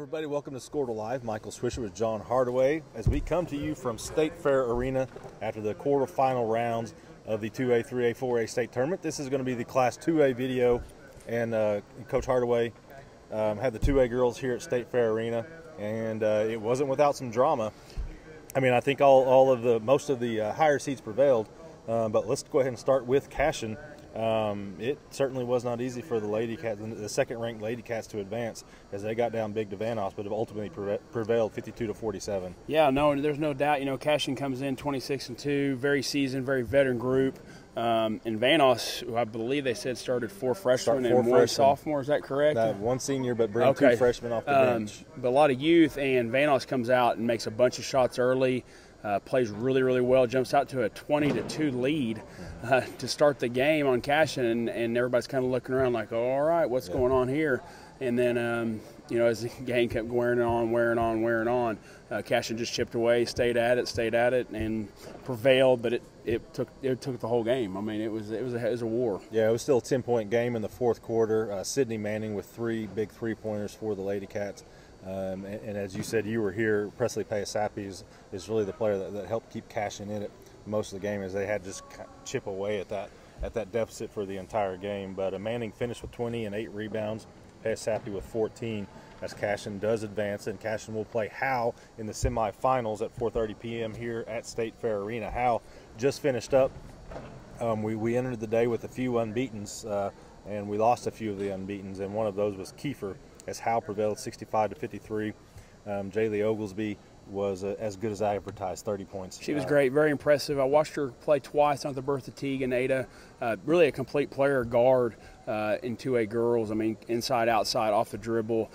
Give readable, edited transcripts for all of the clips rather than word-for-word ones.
everybody, welcome to Score to Live. Michael Swisher with John Hardaway as we come to you from State Fair Arena after the quarterfinal rounds of the 2A, 3A, 4A state tournament. This is going to be the Class 2A video, and Coach Hardaway had the 2A girls here at State Fair Arena, and it wasn't without some drama. I mean, I think most of the higher seeds prevailed, but let's go ahead and start with Cashin. It certainly was not easy for the Lady Cats, the second-ranked Lady Cats, to advance as they got down big to Vanos, but have ultimately prevailed 52-47. Yeah, no, there's no doubt. You know, Cashin comes in 26-2, very seasoned, very veteran group. And Vanos, who I believe they said started four freshmen and one sophomore. Is that correct? One senior, but bring two freshmen off the bench. But a lot of youth, and Vanos comes out and makes a bunch of shots early. Plays really, really well, jumps out to a 20-2 lead to start the game on Cashin, and everybody's kind of looking around like, oh, all right, what's going on here? And then, you know, as the game kept wearing on, Cashin just chipped away, stayed at it, and prevailed. But it took the whole game. I mean, it was a war. Yeah, it was still a 10-point game in the fourth quarter. Sydney Manning with three big three-pointers for the Lady Cats. And as you said, you were here. Presley Payasapi is really the player that helped keep Cashin in it most of the game, as they had to just chip away at that deficit for the entire game. But Manning finished with 20 and 8 rebounds. Payasapi with 14, as Cashin does advance, and Cashin will play Howe in the semifinals at 4:30 p.m. here at State Fair Arena. Howe just finished up. We entered the day with a few unbeatens, and we lost a few of the unbeatens, and one of those was Kiefer, as Howe prevailed 65-53. Jaylee Oglesby was as good as I advertised, 30 points. She was great, very impressive. I watched her play twice on the Bertha Teague and Ada. Really a complete player guard in 2A girls. I mean, inside, outside, off the dribble,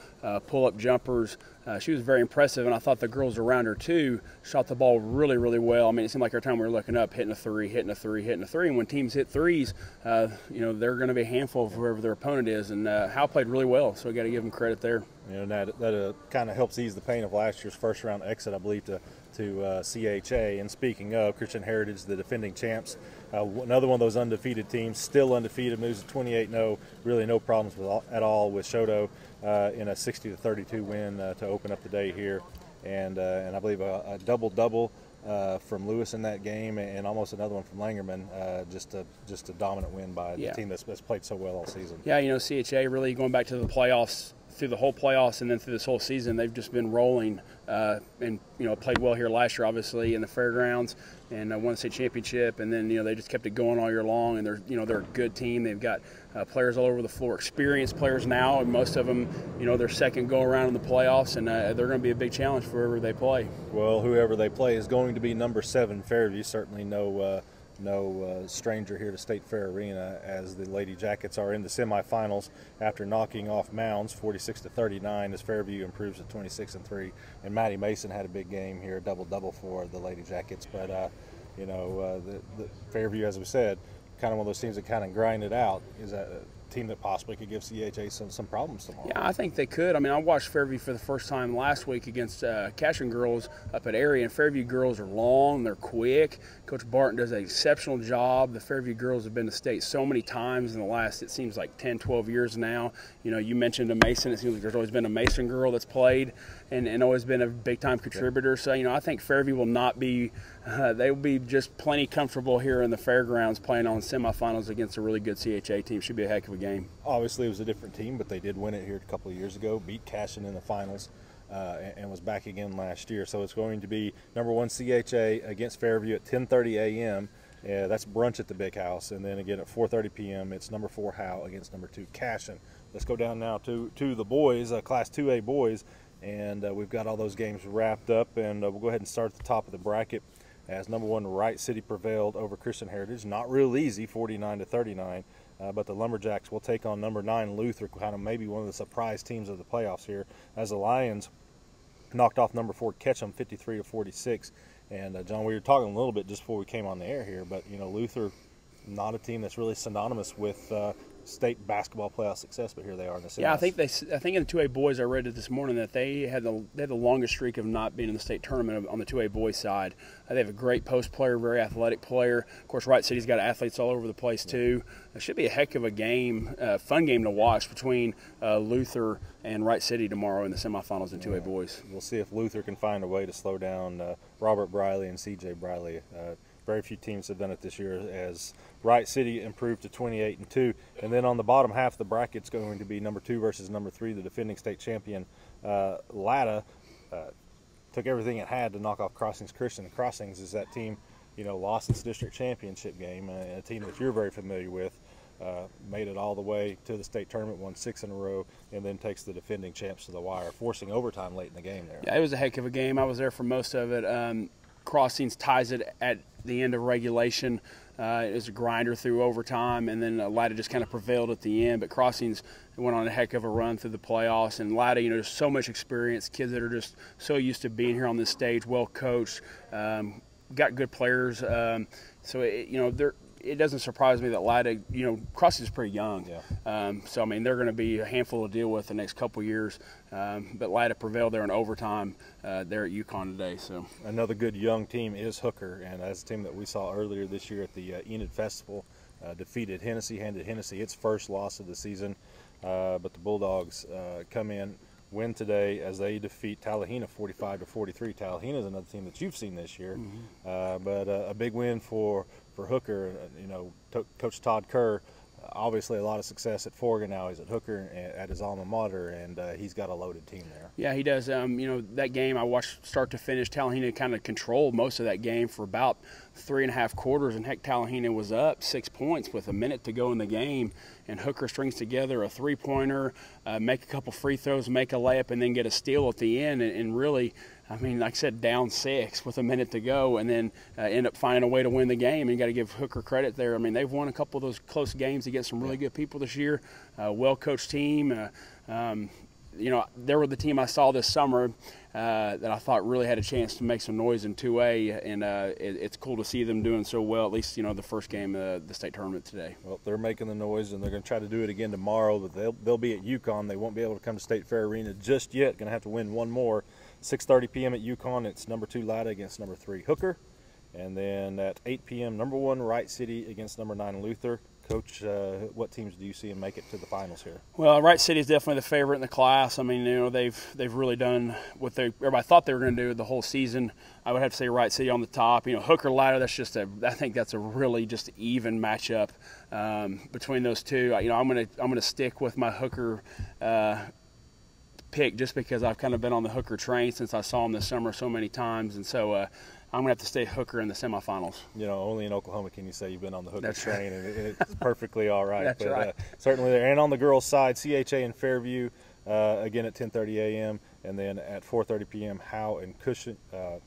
pull-up jumpers. She was very impressive, and I thought the girls around her, too, shot the ball really, really well. I mean, it seemed like every time we were looking up, hitting a three. And when teams hit threes, you know, they're going to be a handful of whoever their opponent is. And Howe played really well, so we got to give them credit there. You know, that kind of helps ease the pain of last year's first-round exit, I believe, to CHA. And speaking of, Christian Heritage, the defending champs, another one of those undefeated teams, still undefeated, moves to 28-0. Really no problems at all with Shoto in a 60-32 win to open up the day here. And I believe a double-double from Lewis in that game, and almost another one from Langerman. Just a dominant win by the team that's played so well all season. Yeah, you know, CHA really going back to the playoffs, through the whole playoffs and then through this whole season, they've just been rolling, and you know, played well here last year, obviously, in the fairgrounds, and won the state championship. And then, you know, they just kept it going all year long, and they're a good team. They've got players all over the floor, experienced players now, and most of them, you know, their second go around in the playoffs, and they're going to be a big challenge for whoever they play. Well, whoever they play is going to be number 7 Fairview. Certainly no stranger here to State Fair Arena, as the Lady Jackets are in the semifinals after knocking off Mounds 46-39, as Fairview improves to 26-3. And Maddie Mason had a big game here, a double-double for the Lady Jackets. But you know, the Fairview, as we said, kind of one of those teams that kind of grind it out. Is a team that possibly could give CHA some problems tomorrow. Yeah, I think they could. I mean, I watched Fairview for the first time last week against Cashin girls up at Area, and Fairview girls are long, they're quick. Coach Barton does an exceptional job. The Fairview girls have been to state so many times in the last, it seems like 10, 12 years now. You know, you mentioned a Mason. It seems like there's always been a Mason girl that's played and always been a big-time contributor. So, you know, I think Fairview will not be they'll be just plenty comfortable here in the fairgrounds playing on semifinals against a really good CHA team. Should be a heck of a game. Obviously, it was a different team, but they did win it here a couple of years ago, beat Cashin in the finals, and was back again last year. So it's going to be number 1 CHA against Fairview at 10:30 a.m. That's brunch at the Big House. And then again at 4:30 p.m., it's number 4 Howe against number 2 Cashin. Let's go down now to the boys, Class 2A boys, and we've got all those games wrapped up. And we'll go ahead and start at the top of the bracket, as number 1 Wright City prevailed over Christian Heritage. Not real easy, 49-39. But the Lumberjacks will take on number 9 Luther, kind of maybe one of the surprise teams of the playoffs here, as the Lions knocked off number 4 Ketchum 53-46. And John, we were talking a little bit just before we came on the air here, but you know, Luther, not a team that's really synonymous with state basketball playoff success, but here they are in the semis. Yeah, I think in the 2A boys, I read it this morning that they had the longest streak of not being in the state tournament on the 2A boys side. They have a great post player, very athletic player. Of course, Wright City's got athletes all over the place too. It should be a heck of a game, fun game to watch between Luther and Wright City tomorrow in the semifinals in 2A boys. We'll see if Luther can find a way to slow down Robert Briley and C.J. Briley. Very few teams have done it this year, as Wright City improved to 28-2. And then on the bottom half of the bracket, it's going to be number 2 versus number 3, the defending state champion. Latta took everything it had to knock off Crossings Christian. Crossings is that team, lost its district championship game, a team that you're very familiar with. Made it all the way to the state tournament, won 6 in a row, and then takes the defending champs to the wire, forcing overtime late in the game there. Yeah, it was a heck of a game. I was there for most of it. Crossings ties it at the end of regulation. It was a grinder through overtime, and then Latta just kind of prevailed at the end. But Crossings went on a heck of a run through the playoffs. And Latta, there's so much experience, kids that are just so used to being here on this stage, well coached, got good players. So it doesn't surprise me that Latta, Crossings is pretty young. Yeah. So, I mean, they're going to be a handful to deal with the next couple years. But Latta prevailed there in overtime there at UConn today. So another good young team is Hooker, and that's a team that we saw earlier this year at the Enid Festival. Defeated Hennessy, handed Hennessy its first loss of the season. But the Bulldogs come in, win today as they defeat Tallahena 45-43. Tallahena is another team that you've seen this year. Mm-hmm. But a big win for Hooker. Coach Todd Kerr, obviously a lot of success at Forgan now. He's at Hooker at his alma mater, and he's got a loaded team there. Yeah, he does. That game I watched start to finish. Tallahena kind of controlled most of that game for about 3.5 quarters, and heck, Tallahena was up 6 points with a minute to go in the game, and Hooker strings together a three-pointer, make a couple free throws, make a layup, and then get a steal at the end, and really, I mean, like I said, down 6 with a minute to go, and then end up finding a way to win the game. And you got to give Hooker credit there. I mean, they've won a couple of those close games against some really good people this year. Well-coached team. They were the team I saw this summer that I thought really had a chance to make some noise in 2A, and it's cool to see them doing so well, at least, the first game of the state tournament today. Well, they're making the noise, and they're going to try to do it again tomorrow, but they'll be at UConn. They won't be able to come to State Fair Arena just yet. Going to have to win one more. 6:30 p.m. at UConn, it's number 2 Latta against number 3 Hooker. And then at 8 p.m., number 1 Wright City against number 9 Luther. Coach, what teams do you see and make it to the finals here? Well, Wright City is definitely the favorite in the class. I mean, they've really done what everybody thought they were going to do the whole season. I would have to say Wright City on the top. Hooker Latta, I think that's a really just even matchup between those two. I'm gonna stick with my Hooker pick just because I've kind of been on the Hooker train since I saw him this summer so many times, and so I'm going to have to stay Hooker in the semifinals. Only in Oklahoma can you say you've been on the Hooker That's train, right. and it's perfectly all right. That's right. Certainly there. And on the girls' side, CHA in Fairview, again at 10:30 a.m., and then at 4:30 p.m., Howe and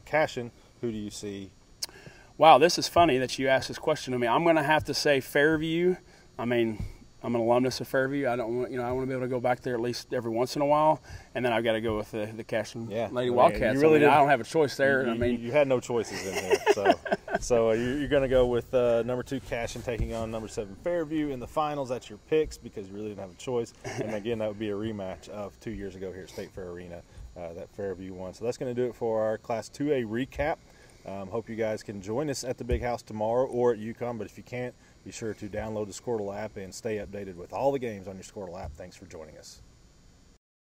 Cashin. Who do you see? Wow, this is funny that you asked this question to me. I'm going to have to say Fairview. I mean, I'm an alumnus of Fairview. I don't want, I want to be able to go back there at least every once in a while, and then I've got to go with the Cashin Lady Wildcats. I don't have a choice there. You had no choices in there, so you're going to go with number 2 Cashin taking on number 7 Fairview in the finals. That's your picks because you really didn't have a choice. And again, that would be a rematch of 2 years ago here at State Fair Arena that Fairview won. So that's going to do it for our Class 2A recap. Hope you guys can join us at the Big House tomorrow or at UConn, but if you can't, be sure to download the Squirtle app and stay updated with all the games on your Squirtle app. Thanks for joining us.